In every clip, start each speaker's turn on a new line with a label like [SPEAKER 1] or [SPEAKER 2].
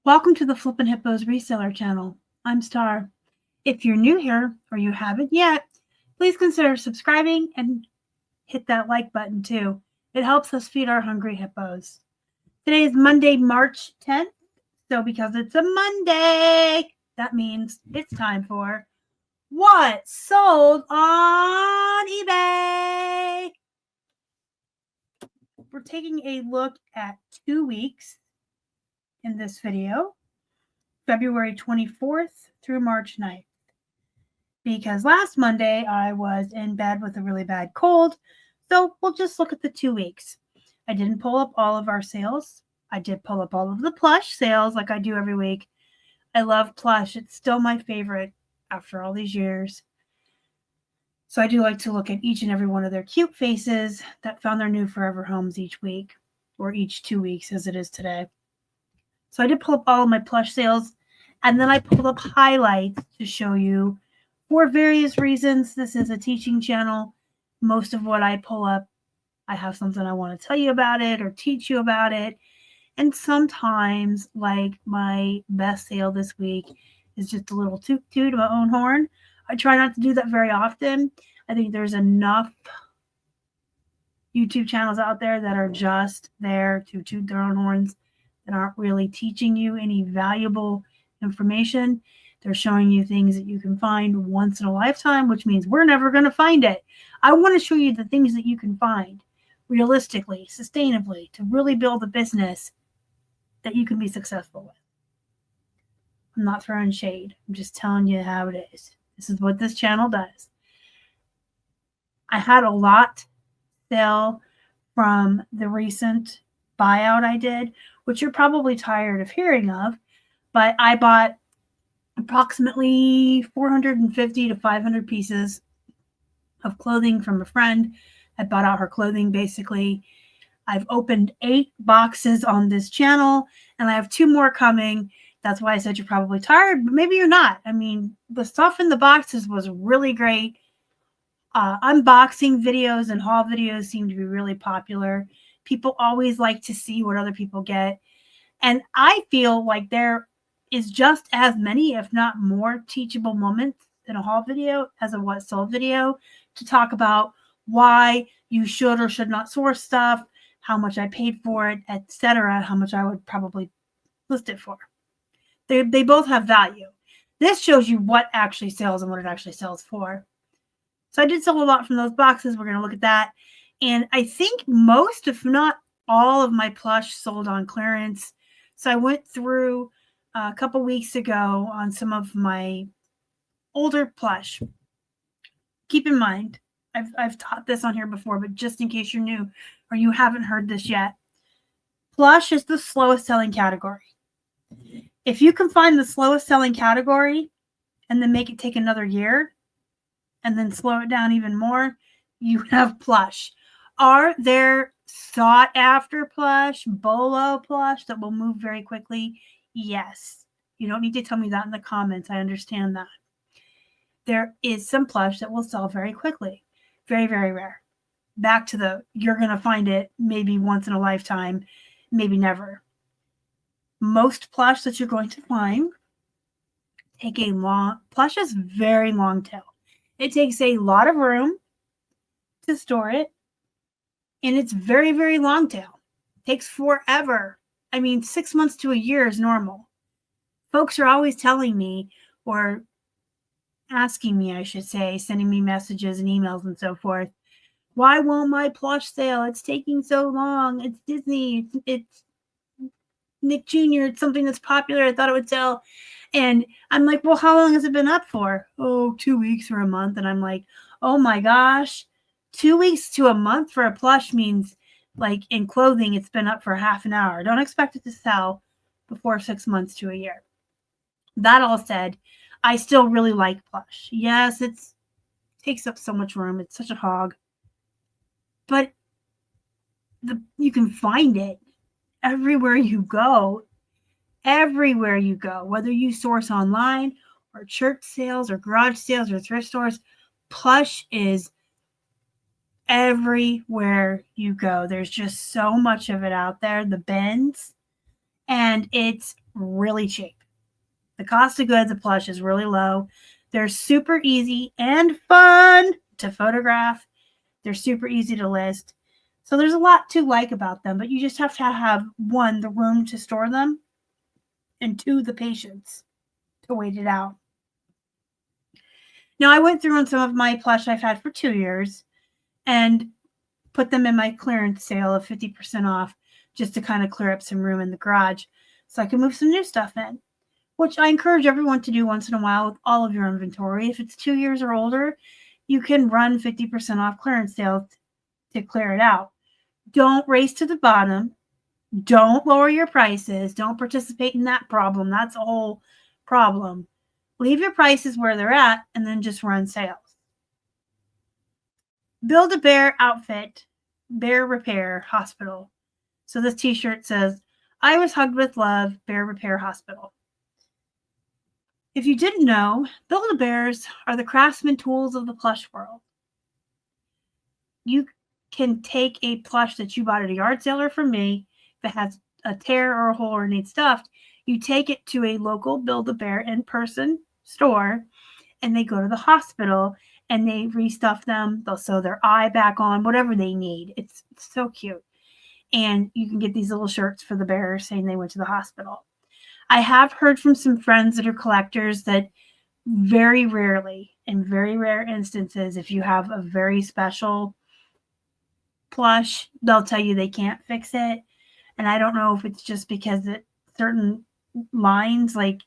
[SPEAKER 1] Welcome to the Flippin' Hippos reseller channel. I'm Star. If you're new here or you haven't yet, please consider subscribing and hit that like button too. It helps us feed our hungry hippos. Today is Monday, March 10th. So because it's a Monday, that means it's time for What's Sold on eBay. We're taking a look at 2 weeks in this video, February 24th through March 9th. Because last Monday I was in bed with a really bad cold, so we'll just look at the 2 weeks. I didn't pull up all of our sales. I did pull up all of the Plush sales like I do every week. I love Plush. It's still my favorite after all these years. So I do like to look at each and every one of their cute faces that found their new forever homes each week, or each 2 weeks as it is today. So I did pull up all of my Plush sales, and then I pulled up highlights to show you for various reasons. This is a teaching channel. Most of what I pull up, I have something I want to tell you about it or teach you about it. And sometimes, like my best sale this week is just a little toot toot of my own horn. I try not to do that very often. I think there's enough YouTube channels out there that are just there to toot their own horns that aren't really teaching you any valuable information. They're showing you things that you can find once in a lifetime, which means we're never going to find it. I want to show you the things that you can find realistically, sustainably, to really build a business that you can be successful with. I'm not throwing shade. I'm just telling you how it is. This is what this channel does. I had a lot sell from the recent buyout I did, which you're probably tired of hearing of, but I bought approximately 450 to 500 pieces of clothing from a friend. I bought out her clothing basically. I've opened 8 boxes on this channel, and I have 2 more coming. That's why I said you're probably tired, but maybe you're not. I mean, the stuff in the boxes was really great. Unboxing videos and haul videos seem to be really popular. People always like to see what other people get. And I feel like there is just as many, if not more, teachable moments in a haul video as a what sold video to talk about why you should or should not source stuff, how much I paid for it, etc., how much I would probably list it for. They both have value. This shows you what actually sells and what it actually sells for. So I did sell a lot from those boxes. We're going to look at that. And I think most, if not all, of my Plush sold on clearance. So I went through a couple weeks ago on some of my older Plush. Keep in mind, I've taught this on here before, but just in case you're new or you haven't heard this yet, Plush is the slowest selling category. If you can find the slowest selling category and then make it take another year and then slow it down even more, you have Plush. Are there sought after Plush, bolo Plush that will move very quickly? Yes. You don't need to tell me that in the comments. I understand that. There is some Plush that will sell very quickly. Very, very rare. Back to the, you're going to find it maybe once in a lifetime, maybe never. Most Plush that you're going to find take a long, Plush is very long tail. It takes a lot of room to store it, and it's very, very long tail. It takes forever. I mean, 6 months to a year is normal. Folks are always telling me, or asking me, I should say, sending me messages and emails and so forth. Why won't my Plush sale? It's taking so long. It's Disney. It's Nick Jr. It's something that's popular. I thought it would sell. And I'm like, well, how long has it been up for? Oh, 2 weeks or a month. And I'm like, oh my gosh, 2 weeks to a month for a Plush means, like in clothing, it's been up for half an hour. Don't expect it to sell before 6 months to a year. That all said, I still really like Plush. Yes, it takes up so much room. It's such a hog. But you can find it everywhere you go. Everywhere you go, whether you source online or church sales or garage sales or thrift stores, Plush is everywhere you go. There's just so much of it out there, the bins, and it's really cheap. The cost of goods of Plush is really low. They're super easy and fun to photograph. They're super easy to list. So there's a lot to like about them, but you just have to have, one, the room to store them, and two, the patience to wait it out. Now, I went through on some of my Plush I've had for 2 years and put them in my clearance sale of 50% off just to kind of clear up some room in the garage so I can move some new stuff in, which I encourage everyone to do once in a while with all of your inventory. If it's 2 years or older, you can run 50% off clearance sales to clear it out. Don't race to the bottom. Don't lower your prices. Don't participate in that problem. That's a whole problem. Leave your prices where they're at and then just run sales. Build-A-Bear outfit, Bear Repair Hospital. So this t-shirt says, I was hugged with love, Bear Repair Hospital. If you didn't know, Build-A-Bears are the craftsman tools of the plush world. You can take a plush that you bought at a yard sale or from me that has a tear or a hole or needs stuffed. You take it to a local Build-A-Bear in-person store, and they go to the hospital and they restuff them. They'll sew their eye back on, whatever they need. It's so cute. And you can get these little shirts for the bearer saying they went to the hospital. I have heard from some friends that are collectors that very rarely, in very rare instances, if you have a very special plush, they'll tell you they can't fix it. And I don't know if it's just because it certain lines, like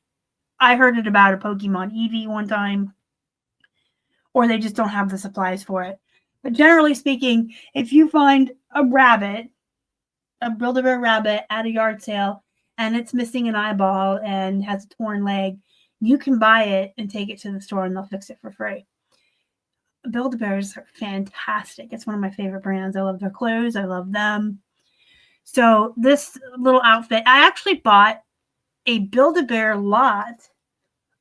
[SPEAKER 1] I heard it about a Pokemon Eevee one time, or they just don't have the supplies for it. But generally speaking, if you find a rabbit, a Build-A-Bear rabbit at a yard sale, and it's missing an eyeball and has a torn leg, you can buy it and take it to the store and they'll fix it for free. Build-A-Bears are fantastic. It's one of my favorite brands. I love their clothes. I love them. So this little outfit, I actually bought a Build-A-Bear lot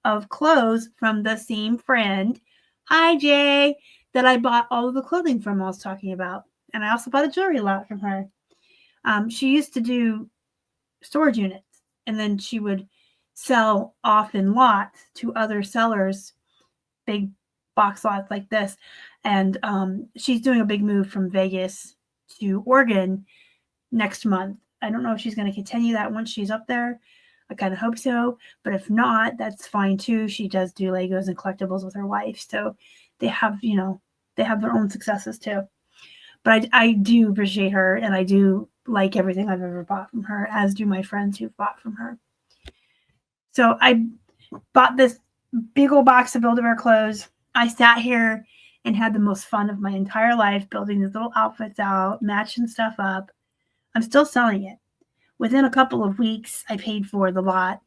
[SPEAKER 1] of clothes from the same friend, hi Jay, that I bought all of the clothing from I was talking about. And I also bought a jewelry lot from her. She used to do storage units, and then she would sell off in lots to other sellers, big box lots like this. And she's doing a big move from Vegas to Oregon next month. I don't know if she's going to continue that once she's up there. I kind of hope so, but if not, that's fine too. She does do Legos and collectibles with her wife, so they have, they have their own successes too. But I do appreciate her, and I do like everything I've ever bought from her, as do my friends who've bought from her. So I bought this big old box of Build-A-Bear clothes. I sat here and had the most fun of my entire life building these little outfits out, matching stuff up. I'm still selling it. Within a couple of weeks, I paid for the lot.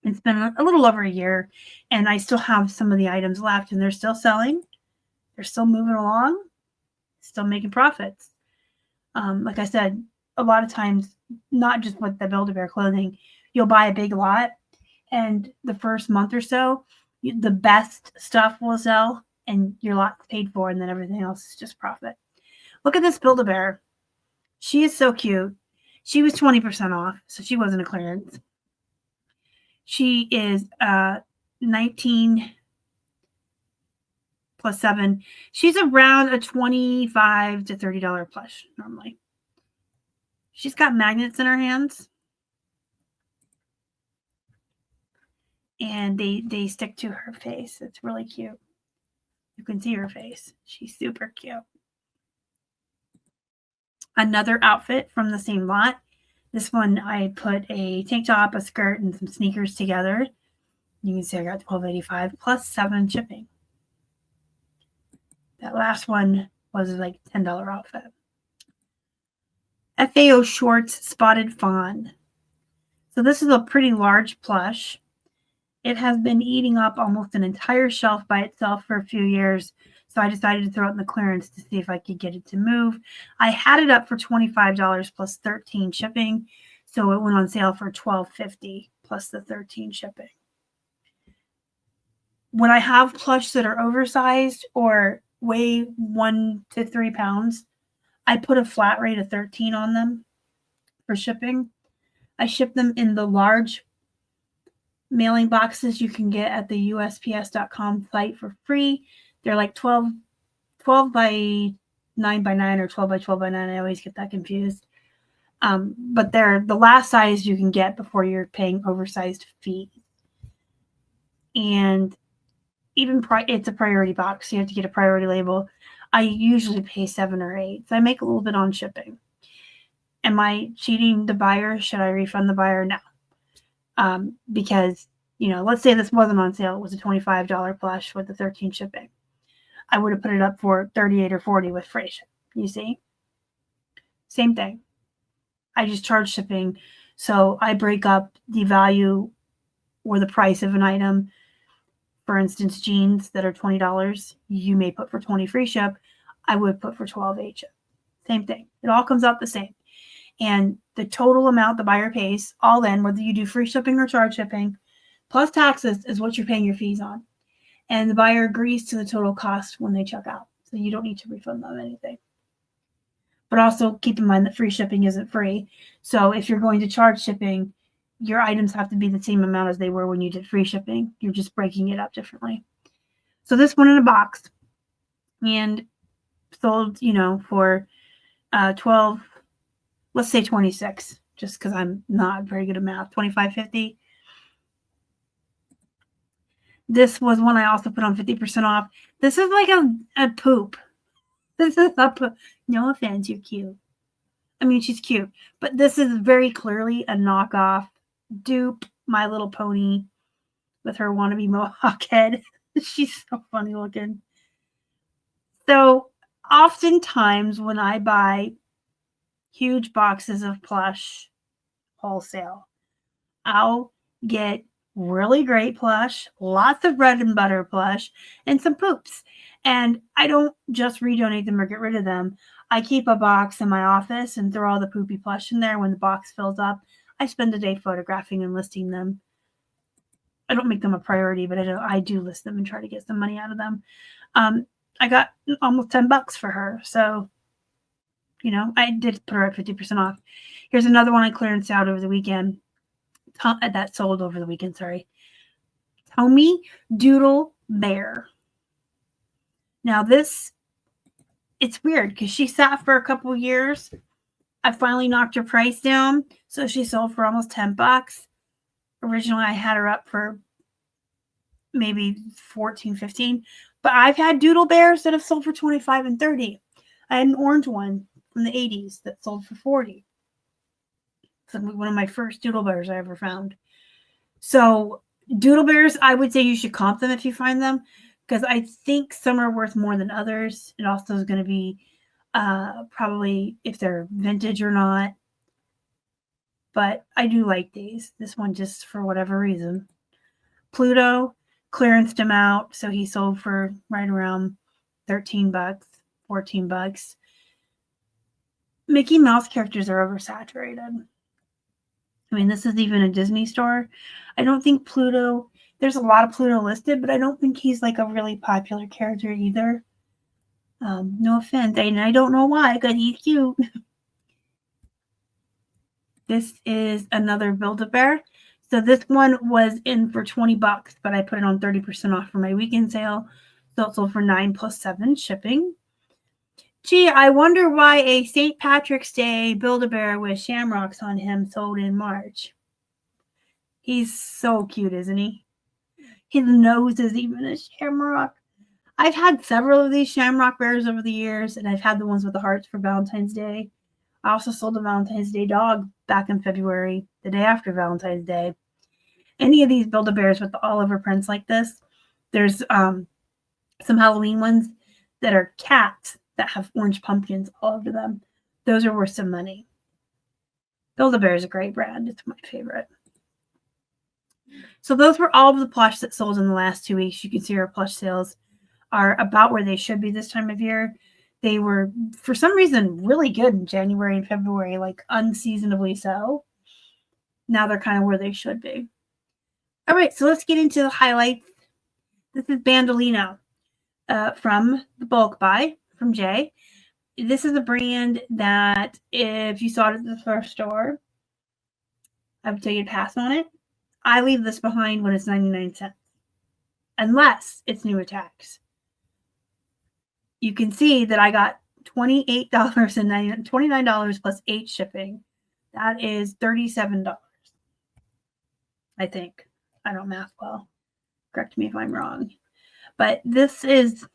[SPEAKER 1] It's been a little over a year, and I still have some of the items left, and they're still selling. They're still moving along, still making profits. Like I said, a lot of times, not just with the Build-A-Bear clothing, you'll buy a big lot, and the first month or so, the best stuff will sell, and your lot's paid for, and then everything else is just profit. Look at this Build-A-Bear. She is so cute. She was 20% off, so she wasn't a clearance. She is 19 plus 7. She's around a $25 to $30 plush normally. She's got magnets in her hands, and they stick to her face. It's really cute. You can see her face. She's super cute. Another outfit from the same lot. This one, I put a tank top, a skirt, and some sneakers together. You can see I got $12.85 plus 7 shipping. That last one was like $10 outfit. FAO Shorts Spotted Fawn. So this is a pretty large plush. It has been eating up almost an entire shelf by itself for a few years. So I decided to throw it in the clearance to see if I could get it to move. I had it up for $25 plus 13 shipping. So it went on sale for $12.50 plus the 13 shipping. When I have plush that are oversized or weigh 1 to 3 pounds, I put a flat rate of 13 on them for shipping. I ship them in the large mailing boxes you can get at the USPS.com site for free. They're like 12 by 9 by 9 or 12 by 12 by 9. I always get that confused. But they're the last size you can get before you're paying oversized fees. And even it's a priority box. So you have to get a priority label. I usually pay $7 or $8. So I make a little bit on shipping. Am I cheating the buyer? Should I refund the buyer? No. Because, let's say this wasn't on sale. It was a $25 plush with the 13 shipping. I would have put it up for $38 or $40 with free shipping. You see? Same thing. I just charge shipping. So I break up the value or the price of an item. For instance, jeans that are $20, you may put for $20 free ship. I would put for $12 ship. Same thing. It all comes out the same. And the total amount the buyer pays, all in, whether you do free shipping or charge shipping, plus taxes, is what you're paying your fees on. And the buyer agrees to the total cost when they check out. So you don't need to refund them anything. But also keep in mind that free shipping isn't free. So if you're going to charge shipping, your items have to be the same amount as they were when you did free shipping. You're just breaking it up differently. So this one in a box and sold, for 12, let's say 26, just because I'm not very good at math, $25.50. This was one I also put on 50% off. This is like a poop. This is a poop. No offense, you're cute. I mean, she's cute. But this is very clearly a knockoff dupe My Little Pony with her wannabe mohawk head. She's so funny looking. So oftentimes when I buy huge boxes of plush wholesale, I'll get really great plush, lots of bread and butter plush, and some poops. And I don't just redonate them or get rid of them. I keep a box in my office and throw all the poopy plush in there. When the box fills up, I spend a day photographing and listing them. I don't make them a priority, but I do list them and try to get some money out of them. I got almost $10 for her. So, I did put her at 50% off. Here's another one I clearanced out over the weekend. That sold over the weekend, sorry. Tommy Doodle Bear. Now it's weird because she sat for a couple years. I finally knocked her price down. So she sold for almost $10. Originally, I had her up for maybe 14, 15. But I've had doodle bears that have sold for 25 and 30. I had an orange one from the 80s that sold for 40. It's one of my first doodle bears I ever found. So doodle bears, I would say you should comp them if you find them, because I think some are worth more than others. It also is going to be probably if they're vintage or not. But I do like these. This one just for whatever reason. Pluto clearanced him out, so he sold for right around $13, $14. Mickey Mouse characters are oversaturated. I mean, this is even a Disney store. I don't think Pluto, there's a lot of Pluto listed, but I don't think he's like a really popular character either. No offense, and I don't know why, because he's cute. This is another Build-A-Bear. So this one was in for $20, but I put it on 30% off for my weekend sale. So it sold for $9 plus $7 shipping. Gee, I wonder why a St. Patrick's Day Build-A-Bear with shamrocks on him sold in March. He's so cute, isn't he? His nose is even a shamrock. I've had several of these shamrock bears over the years, and I've had the ones with the hearts for Valentine's Day. I also sold a Valentine's Day dog back in February, the day after Valentine's Day. Any of these Build-A-Bears with the all over prints like this, there's some Halloween ones that are cats that have orange pumpkins all over them. Those are worth some money. Build-A-Bear is a great brand. It's my favorite. So those were all of the plush that sold in the last 2 weeks. You can see our plush sales are about where they should be this time of year. They were, for some reason, really good in January and February, like unseasonably so. Now they're kind of where they should be. All right, so let's get into the highlights. This is Bandolino from the bulk buy from Jay. This is a brand that if you saw it at the thrift store, I would tell you to pass on it. I leave this behind when it's 99 cents. Unless it's new attacks. You can see that I got $29 plus 8 shipping. That is $37. I think. I don't math well. Correct me if I'm wrong. But this is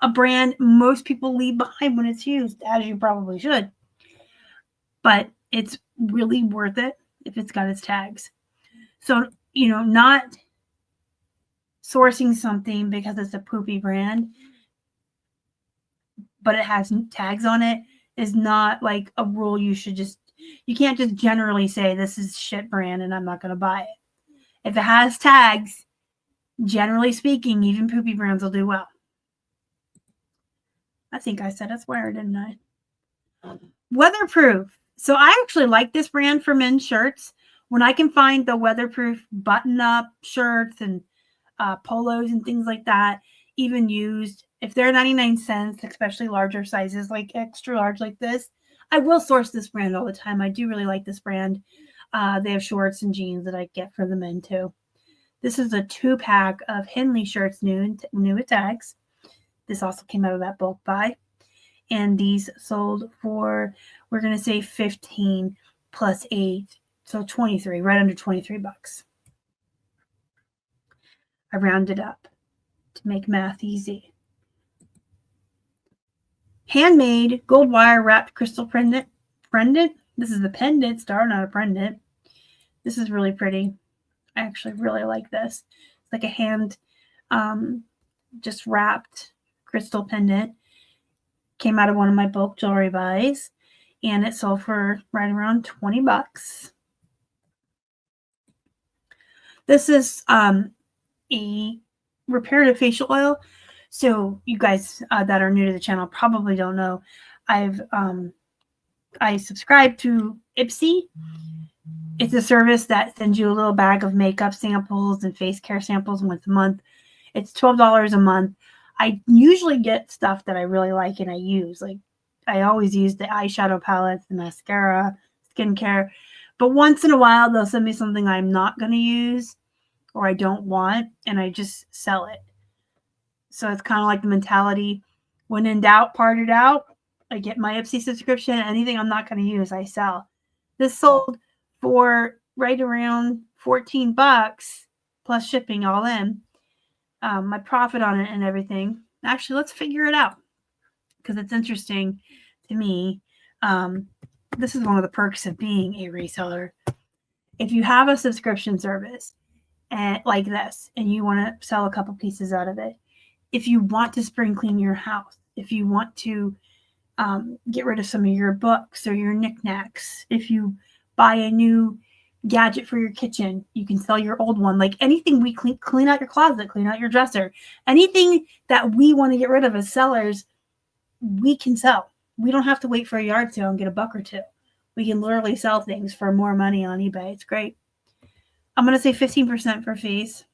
[SPEAKER 1] a brand most people leave behind when it's used, as you probably should. But it's really worth it if it's got its tags. So, not sourcing something because it's a poopy brand, but it has tags on it is not like a rule you can't just generally say this is shit brand and I'm not going to buy it. If it has tags, generally speaking, even poopy brands will do well. I think I said a swear, didn't I? Weatherproof. So I actually like this brand for men's shirts. When I can find the weatherproof button-up shirts and polos and things like that, even used, if they're 99 cents, especially larger sizes, like extra large like this, I will source this brand all the time. I do really like this brand. They have shorts and jeans that I get for the men too. This is a 2-pack of Henley shirts, new tags. This also came out of that bulk buy. And these sold for, we're going to say 15 plus 8. So 23, right under 23 bucks. I rounded up to make math easy. Handmade gold wire wrapped crystal pendant. This is the pendant star, not a pendant. This is really pretty. I actually really like this. It's like a hand just wrapped crystal pendant. Came out of one of my bulk jewelry buys. And it sold for right around 20 bucks. This is a reparative facial oil. So you guys that are new to the channel probably don't know. I subscribe to Ipsy. It's a service that sends you a little bag of makeup samples and face care samples once a month. It's $12 a month. I usually get stuff that I really like and I use. Like I always use the eyeshadow palettes, the mascara, skincare. But once in a while, they'll send me something I'm not going to use or I don't want, and I just sell it. So it's kind of like the mentality, when in doubt, part it out. I get my Ipsy subscription. Anything I'm not going to use, I sell. This sold for right around 14 bucks plus shipping all in. My profit on it and everything. Actually, let's figure it out because it's interesting to me. This is one of the perks of being a reseller. If you have a subscription service and like this, and you want to sell a couple pieces out of it, if you want to spring clean your house, if you want to get rid of some of your books or your knickknacks, if you buy a new gadget for your kitchen, you can sell your old one. Like anything we clean out your closet, clean out your dresser, anything that we want to get rid of as sellers, we can sell. We don't have to wait for a yard sale and get a buck or two. We can literally sell things for more money on eBay. It's great. I'm going to say 15% for fees.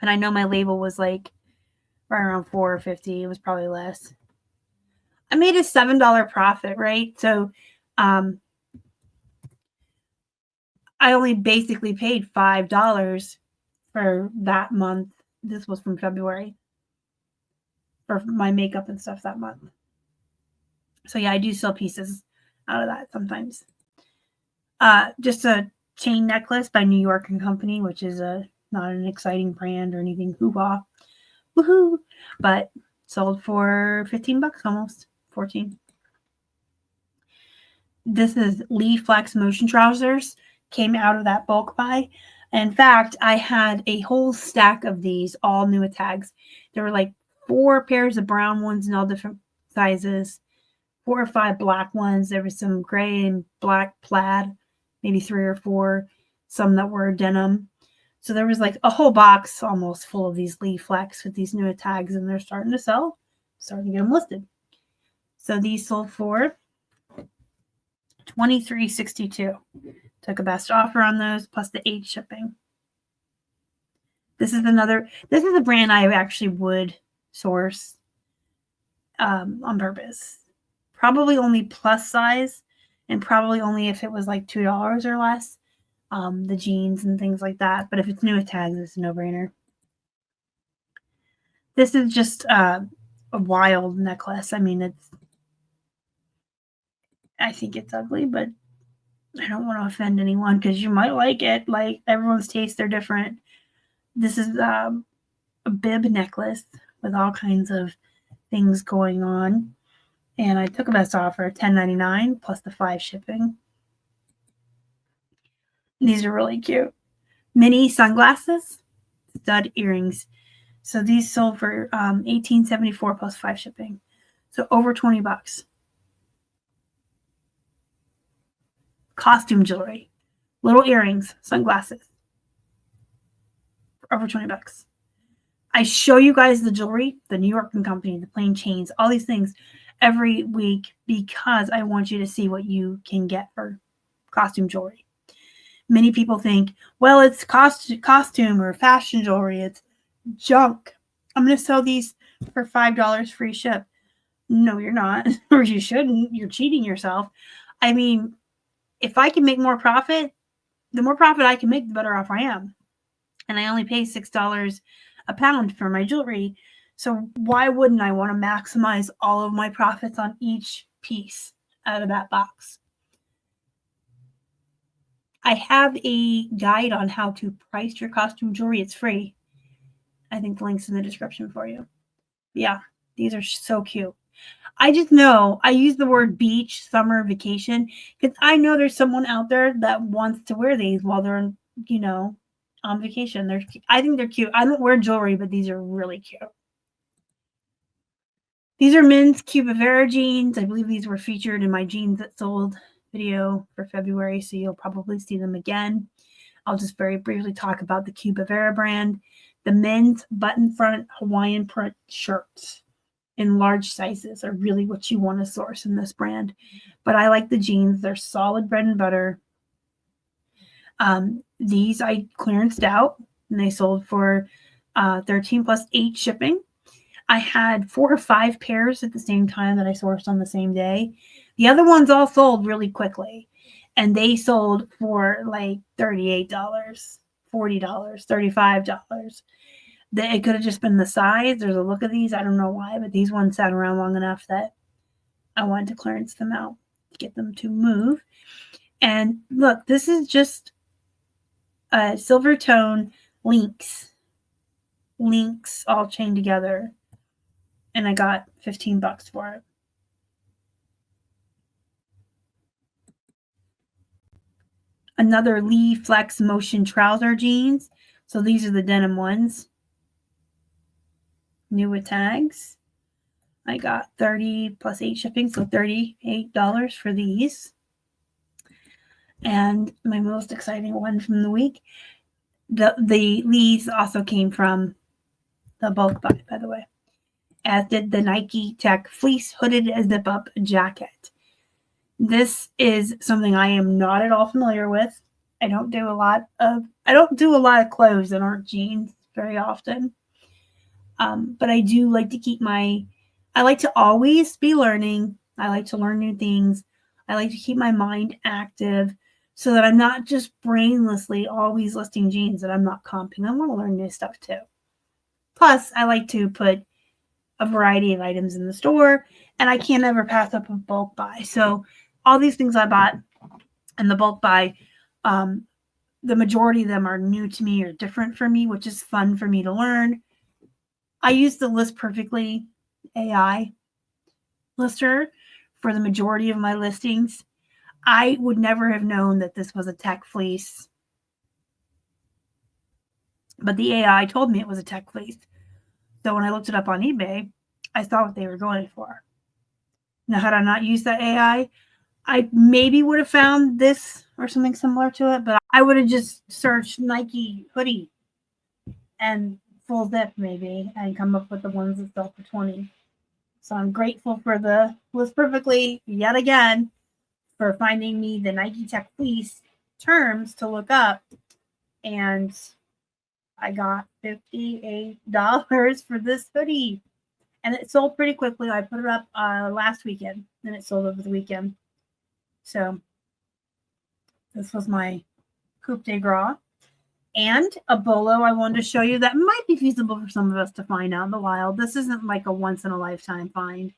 [SPEAKER 1] And I know my label was like right around $4.50. It was probably less. I made a $7 profit, right? So I only basically paid $5 for that month. This was from February for my makeup and stuff that month. So yeah, I do sell pieces out of that sometimes. Just a chain necklace by New York and Company, which is not an exciting brand or anything hoo-ha, woohoo, but sold for 15 bucks almost, 14. This is Lee Flex Motion Trousers, came out of that bulk buy. In fact, I had a whole stack of these, all new tags. There were like 4 pairs of brown ones in all different sizes, 4 or 5 black ones. There was some gray and black plaid, maybe 3 or 4, some that were denim. So there was like a whole box almost full of these Lee Flex with these new tags, and they're starting to sell, starting to get them listed. So these sold for $23.62. Took a best offer on those plus the 8 shipping. This is a brand I actually would source on purpose. Probably only plus size, and probably only if it was like $2 or less. the jeans and things like that. But if it's new with tags, it's a no-brainer. This is just a wild necklace. I mean, I think it's ugly, but I don't want to offend anyone because you might like it. Like, everyone's tastes are different. This is a bib necklace with all kinds of things going on. And I took a best offer, $10.99 plus the 5 shipping. These are really cute. Mini sunglasses, stud earrings. So these sold for $18.74 plus 5 shipping. So over $20. Costume jewelry, little earrings, sunglasses, for over $20. I show you guys the jewelry, the New York & Company, the plain chains, all these things every week because I want you to see what you can get for costume jewelry. Many people think, well, it's costume or fashion jewelry. It's junk. I'm going to sell these for $5 free ship. No, you're not. Or you shouldn't. You're cheating yourself. I mean, if I can make more profit, the more profit I can make, the better off I am. And I only pay $6 a pound for my jewelry. So why wouldn't I want to maximize all of my profits on each piece out of that box? I have a guide on how to price your costume jewelry. It's free. I think the link's in the description for you. Yeah, these are so cute. I just know I use the word beach, summer, vacation because I know there's someone out there that wants to wear these while they're, on vacation. I think they're cute. I don't wear jewelry, but these are really cute. These are men's Cuba Vera jeans. I believe these were featured in my Jeans That Sold video for February, so you'll probably see them again. I'll just very briefly talk about the Cuba Vera brand. The men's button front Hawaiian print shirts in large sizes are really what you want to source in this brand. But I like the jeans. They're solid bread and butter. These I clearanced out, and they sold for $13 plus 8 shipping. I had 4 or 5 pairs at the same time that I sourced on the same day. The other ones all sold really quickly, and they sold for like $38, $40, $35. It could have just been the size. There's a look of these. I don't know why, but these ones sat around long enough that I wanted to clearance them out to get them to move. And look, this is just a silver tone links all chained together. And I got $15 for it. Another Lee Flex Motion trouser jeans. So these are the denim ones. New with tags. I got 30 plus 8 shipping, so $38 for these. And my most exciting one from the week, the Lees also came from the bulk buy, by the way, as did the Nike Tech Fleece Hooded Zip-Up Jacket. This is something I am not at all familiar with. I don't do a lot of clothes that aren't jeans very often. But I do like to I like to always be learning. I like to learn new things. I like to keep my mind active so that I'm not just brainlessly always listing jeans that I'm not comping. I want to learn new stuff too. Plus, I like to put a variety of items in the store, and I can't ever pass up a bulk buy. So all these things I bought in the bulk buy, the majority of them are new to me or different for me, which is fun for me to learn. I use the List Perfectly AI lister for the majority of my listings. I would never have known that this was a tech fleece, but the AI told me it was a tech fleece. So when I looked it up on eBay, I saw what they were going for. Now, had I not used that AI, I maybe would have found this or something similar to it, but I would have just searched Nike hoodie and full zip maybe and come up with the ones that sell for $20. So I'm grateful for the List Perfectly yet again for finding me the Nike Tech Fleece terms to look up. And I got $58 for this hoodie. And it sold pretty quickly. I put it up last weekend, and it sold over the weekend. So this was my Coupe de Gras, and a bolo I wanted to show you that might be feasible for some of us to find out in the wild. This isn't like a once in a lifetime find.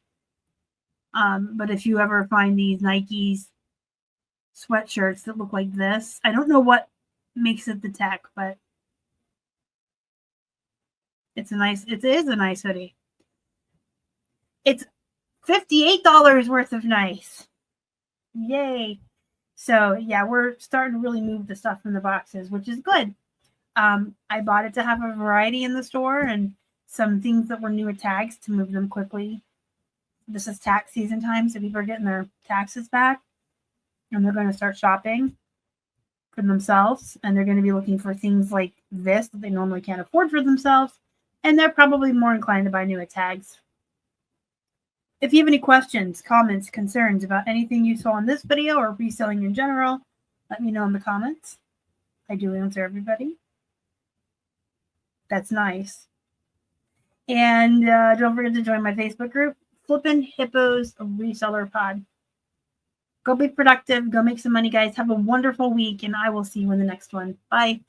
[SPEAKER 1] But if you ever find these Nike's sweatshirts that look like this, I don't know what makes it the tech, but it is a nice hoodie. It's $58 worth of nice. Yay. So yeah, we're starting to really move the stuff from the boxes, which is good. I bought it to have a variety in the store and some things that were newer tags to move them quickly. This is tax season time, so people are getting their taxes back and they're going to start shopping for themselves, and they're going to be looking for things like this that they normally can't afford for themselves, and they're probably more inclined to buy newer tags. If you have any questions, comments, concerns about anything you saw in this video or reselling in general, let me know in the comments. I do answer everybody. That's nice. And don't forget to join my Facebook group, Flippin' Hippos Reseller Pod. Go be productive. Go make some money, guys. Have a wonderful week, and I will see you in the next one. Bye.